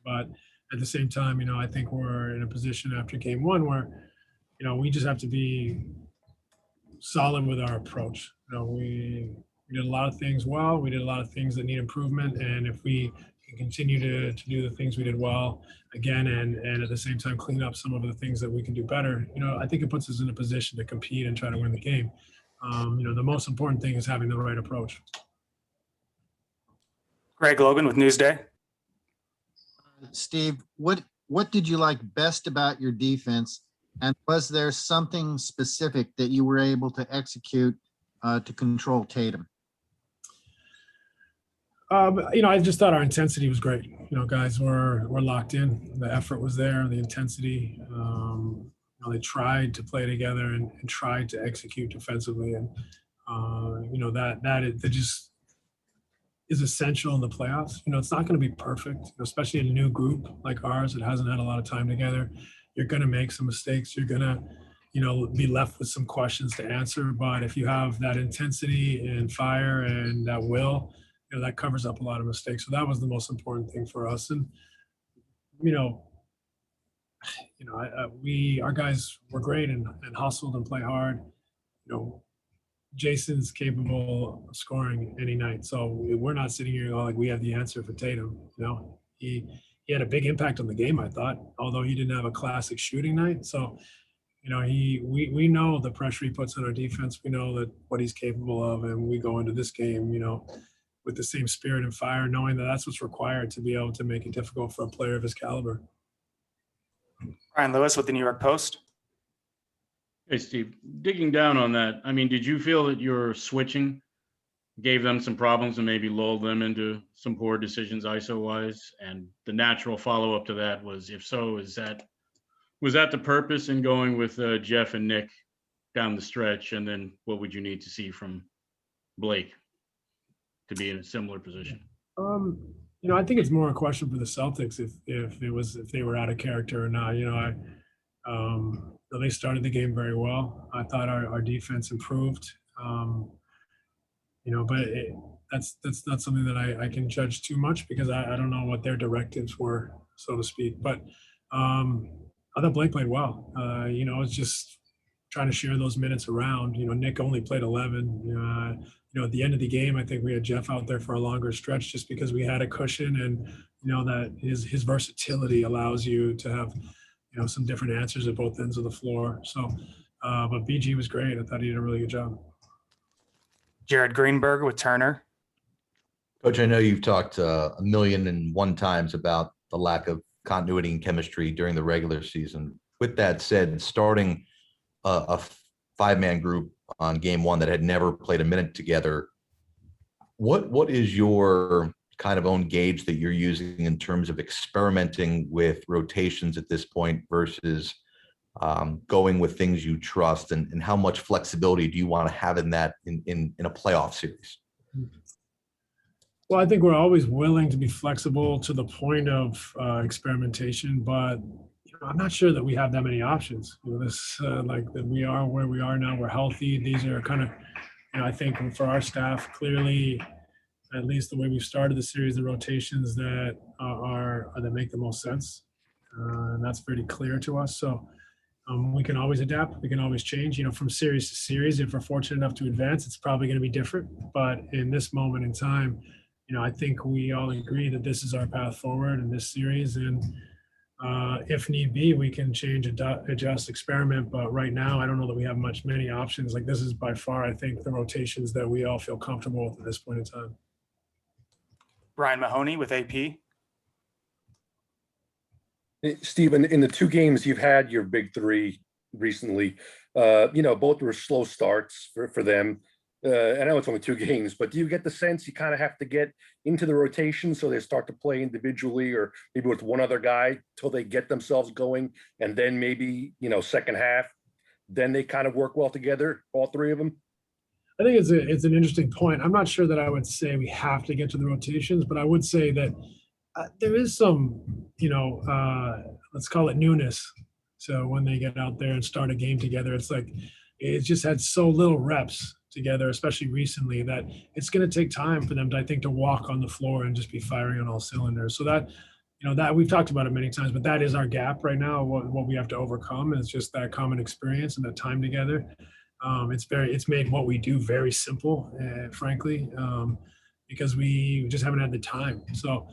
but at the same time, I think we're in a position after game one where, we just have to be solid with our approach. We did a lot of things well. We did a lot of things that need improvement. And if we can continue to do the things we did well again, and at the same time clean up some of the things that we can do better, I think it puts us in a position to compete and try to win the game. The most important thing is having the right approach. Greg Logan with Newsday. Steve, what did you like best about your defense? And was there something specific that you were able to execute to control Tatum? I just thought our intensity was great. Guys were locked in. The effort was there, the intensity. They tried to play together and tried to execute defensively. And, that just is essential in the playoffs. It's not going to be perfect, especially in a new group like ours that hasn't had a lot of time together. You're going to make some mistakes. You're going to, be left with some questions to answer. But if you have that intensity and fire and that will, that covers up a lot of mistakes. So that was the most important thing for us. And, our guys were great and hustled and play hard. Jason's capable of scoring any night. So we're not sitting here like we have the answer for Tatum. He had a big impact on the game, I thought, although he didn't have a classic shooting night. So, we know the pressure he puts on our defense. We know that what he's capable of, and we go into this game, with the same spirit and fire, knowing that that's what's required to be able to make it difficult for a player of his caliber. Brian Lewis with the New York Post. Hey, Steve, digging down on that, did you feel that your switching gave them some problems and maybe lulled them into some poor decisions ISO-wise? And the natural follow-up to that was, if so, was that the purpose in going with Jeff and Nick down the stretch? And then what would you need to see from Blake to be in a similar position? I think it's more a question for the Celtics if they were out of character or not. They started the game very well. I thought our defense improved. But that's not something that I can judge too much because I don't know what their directives were, so to speak. But I thought Blake played well. It's just trying to share those minutes around. Nick only played 11. At the end of the game, I think we had Jeff out there for a longer stretch just because we had a cushion, and that his versatility allows you to have some different answers at both ends of the floor. So, but BG was great. I thought he did a really good job. Jared Greenberg with Turner. Coach, I know you've talked 1,000,001 times about the lack of continuity and chemistry during the regular season. With that said, starting a five-man group on game one that had never played a minute together, what is your kind of own gauge that you're using in terms of experimenting with rotations at this point versus going with things you trust, and how much flexibility do you want to have in that in a playoff series? Well, I think we're always willing to be flexible to the point of experimentation, but I'm not sure that we have that many options. That we are where we are now. We're healthy. These are kind of, I think for our staff, clearly, at least the way we've started the series, the rotations that that make the most sense, and that's pretty clear to us. So we can always adapt. We can always change. From series to series, if we're fortunate enough to advance, it's probably going to be different. But in this moment in time, I think we all agree that this is our path forward in this series, and if need be, we can change, adjust, experiment. But right now, I don't know that we have many options. Like, this is by far, I think, the rotations that we all feel comfortable with at this point in time. Brian Mahoney with AP. Stephen, in the two games you've had your big three recently, both were slow starts for them. I know it's only two games, but do you get the sense you kind of have to get into the rotation so they start to play individually or maybe with one other guy till they get themselves going, and then maybe, second half, then they kind of work well together, all three of them? I think it's an interesting point. I'm not sure that I would say we have to get to the rotations, but I would say that there is some, let's call it newness. So when they get out there and start a game together, it's like it's just had so little reps together, especially recently, that it's going to take time for them to, I think, to walk on the floor and just be firing on all cylinders. So that that we've talked about it many times, but that is our gap right now. What we have to overcome is just that common experience and that time together. It's made what we do very simple, frankly, because we just haven't had the time. So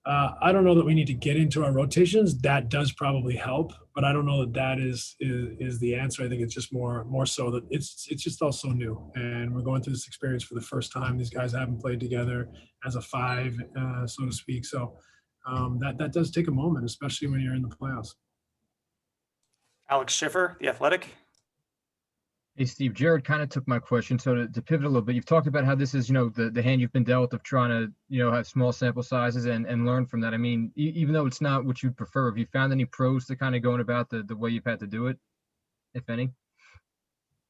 I don't know that we need to get into our rotations. That does probably help, but I don't know that is the answer. I think it's just more so that it's just all so new, and we're going through this experience for the first time. These guys haven't played together as a five, so to speak. So that does take a moment, especially when you're in the playoffs. Alex Schiffer, The Athletic. Hey, Steve, Jared kind of took my question. So to pivot a little bit, you've talked about how this is, the hand you've been dealt of trying to, have small sample sizes and learn from that. I mean, even though it's not what you'd prefer, have you found any pros to kind of going about the way you've had to do it, if any?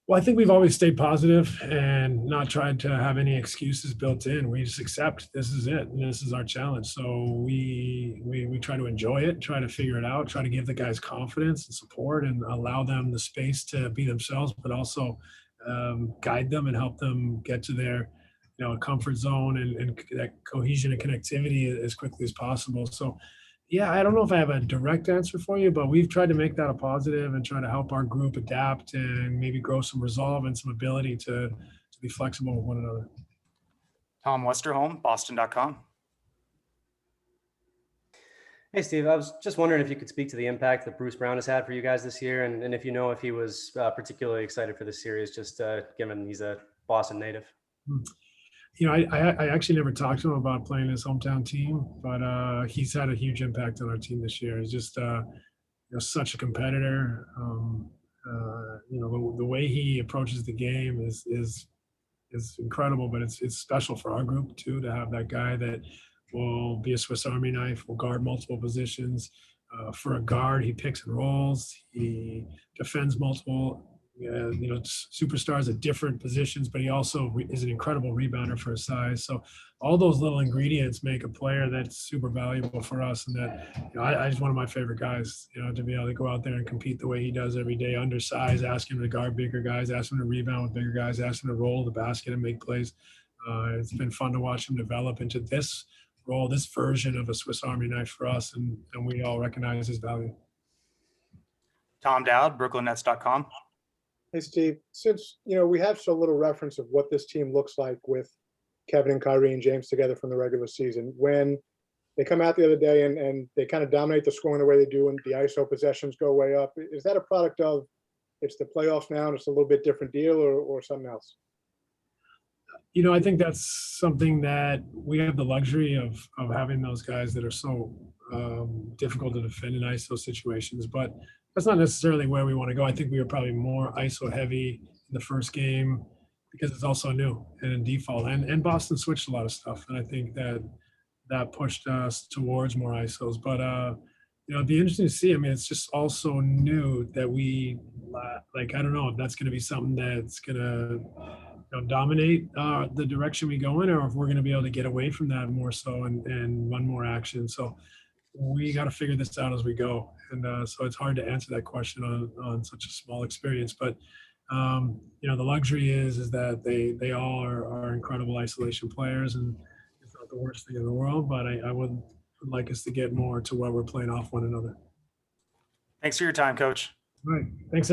Well, I think we've always stayed positive and not tried to have any excuses built in. We just accept this is it, and this is our challenge. So we try to enjoy it, try to figure it out, try to give the guys confidence and support, and allow them the space to be themselves, but also guide them and help them get to their comfort zone and that cohesion and connectivity as quickly as possible. So yeah, I don't know if I have a direct answer for you, but we've tried to make that a positive and try to help our group adapt and maybe grow some resolve and some ability to be flexible with one another. Tom Westerholm, Boston.com. Hey, Steve, I was just wondering if you could speak to the impact that Bruce Brown has had for you guys this year, and if if he was particularly excited for this series, just given he's a Boston native. I actually never talked to him about playing his hometown team, but he's had a huge impact on our team this year. He's just such a competitor. The way he approaches the game is incredible, but it's special for our group too, to have that guy that will be a Swiss Army knife, will guard multiple positions. For a guard, he picks and rolls. He defends multiple superstars at different positions, but he also is an incredible rebounder for his size. So all those little ingredients make a player that's super valuable for us. And that, I just one of my favorite guys, to be able to go out there and compete the way he does every day, undersized, ask him to guard bigger guys, ask him to rebound with bigger guys, ask him to roll the basket and make plays. It's been fun to watch him develop into this role, this version of a Swiss Army knife for us. And we all recognize his value. Tom Dowd, BrooklynNets.com. Hey, Steve, since, we have so little reference of what this team looks like with Kevin and Kyrie and James together from the regular season, when they come out the other day and they kind of dominate the scoring the way they do and the ISO possessions go way up, is that a product of it's the playoffs now and it's a little bit different deal or something else? I think that's something that we have the luxury of having those guys that are so difficult to defend in ISO situations, but that's not necessarily where we want to go. I think we were probably more ISO heavy in the first game because it's also new and in default. And Boston switched a lot of stuff, and I think that pushed us towards more ISOs. But it'd be interesting to see. I mean, it's just also new that we I don't know if that's going to be something that's going to dominate the direction we go in, or if we're going to be able to get away from that more so and run more action. So we got to figure this out as we go. And so it's hard to answer that question on such a small experience. But, the luxury is that they all are incredible isolation players, and it's not the worst thing in the world, but I would like us to get more to where we're playing off one another. Thanks for your time, Coach. All right. Thanks.